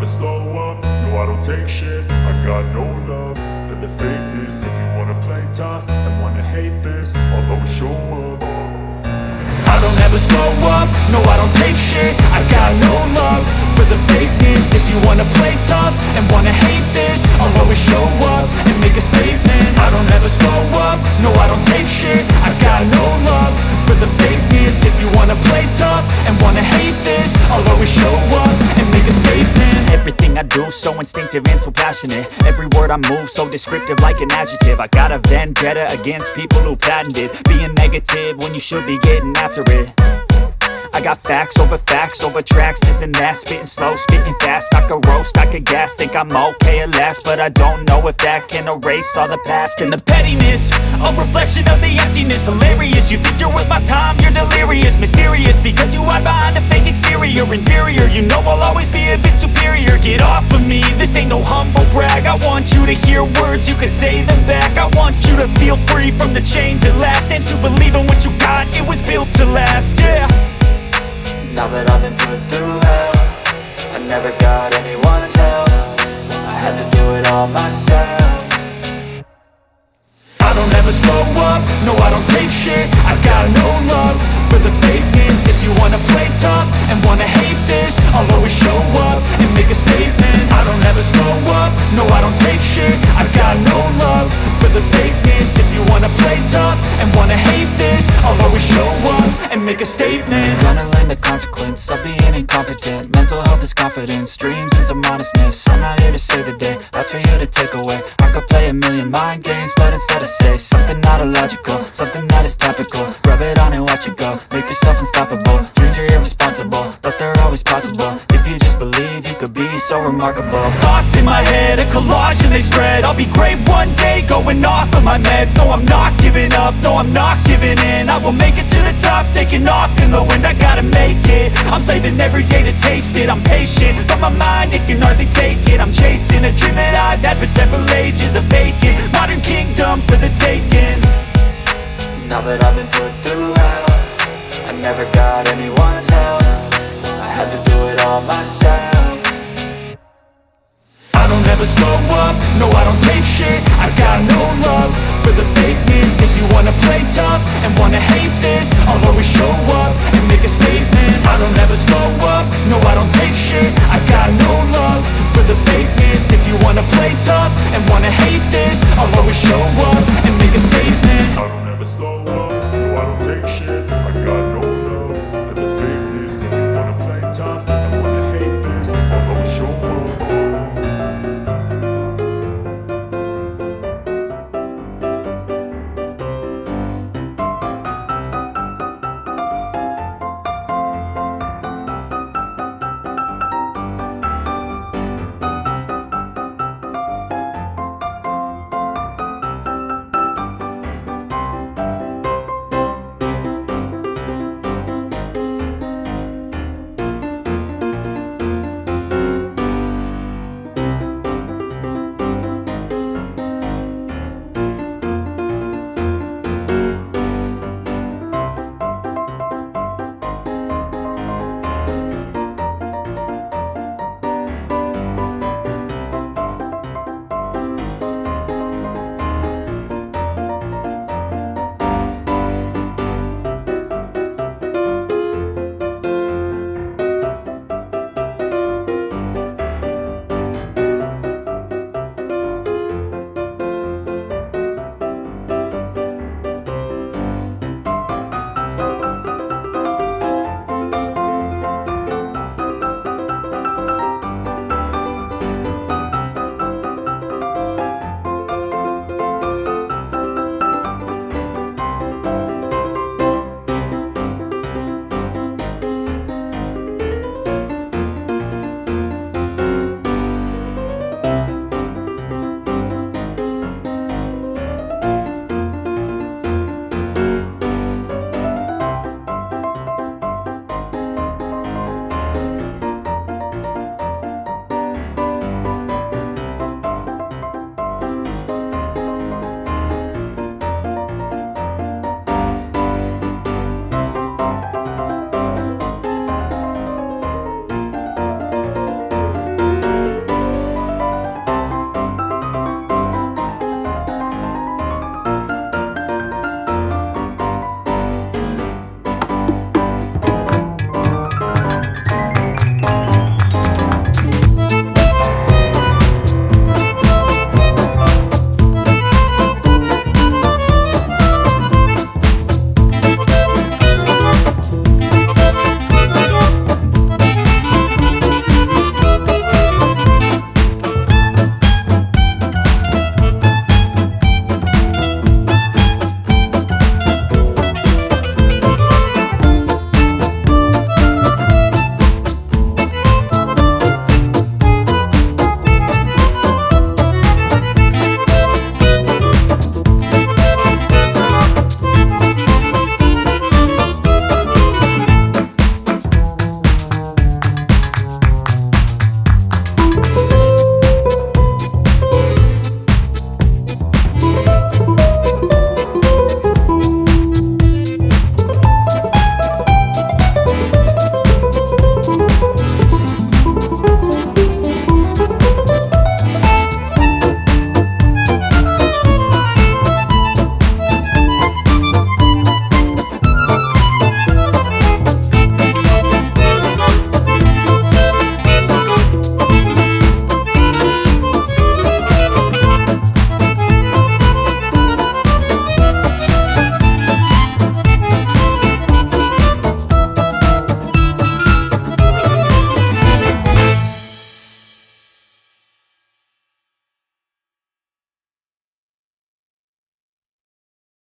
slow up, no I don't take shit. I got no love for the fakeness. If you wanna play tough and wanna hate this, I'll always show up. I don't ever slow up, no I don't take shit. I got no love for the fakeness. If you wanna play tough and wanna hate this, I'll always show up and make a statement. I don't ever slow up, no I don't take shit. I got no love for the fakeness. If you wanna play tough and wanna hate this, I'll always show up and make a statement. Everything I do so instinctive and so passionate. Every word I move so descriptive like an adjective. I got a vendetta against people who patented being negative when you should be getting after it. I got facts over tracks, this and that. Spitting slow, spitting fast. I could roast, I could gas. Think I'm okay at last, but I don't know if that can erase all the past. And the pettiness, a reflection of the emptiness. Hilarious, you think you're worth my time, you're delirious. Mysterious, because you hide behind a fake exterior. Inferior, you know I'll always be a bit superior. Get off of me, this ain't no humble brag. I want you to hear words, you can say them back. I want you to feel free from the chains at last, and to believe in what you got, it was built to last, yeah. Now that I've been put through hell, I never got anyone's help. I had to do it all myself. I don't ever slow up, no I don't take shit. I got no love for the fakeness. If you wanna play tough and wanna hate this, I'll always show up and make a statement. I don't ever slow up, no I don't take shit. I got no love for the fakeness. If you wanna play tough and wanna hate this, I'll always show up and make a statement. Gonna learn the consequence of being incompetent. Mental health is confidence, dreams and some honestness. I'm not here to save the day, that's for you to take away. I could play a million mind games, but instead I say something not illogical, something that is topical. Rub it on and watch it go, make yourself unstoppable. Dreams are irresponsible, but they're always possible. If you just believe, you could be so remarkable. Thoughts in my head, a collage and they spread. I'll be great one day, going off of my meds. No, I'm not giving up, no, I'm not giving in. I will make it to the top, taking off in the wind. I gotta make it, I'm saving every day to taste it. I'm patient, but my mind, it can hardly take it. I'm chasing a dream that I've had for several ages. A vacant, modern kingdom for the taking. Now that I've been put through hell, I never got anyone's help. I had to do it all myself. I don't ever slow up, no I don't take shit. I got no love for the fakeness. If you wanna play tough and wanna hate this, I'll always show up and make a statement. I don't ever slow up, no I don't take shit. I got no love for the fakeness. If you wanna play tough and wanna hate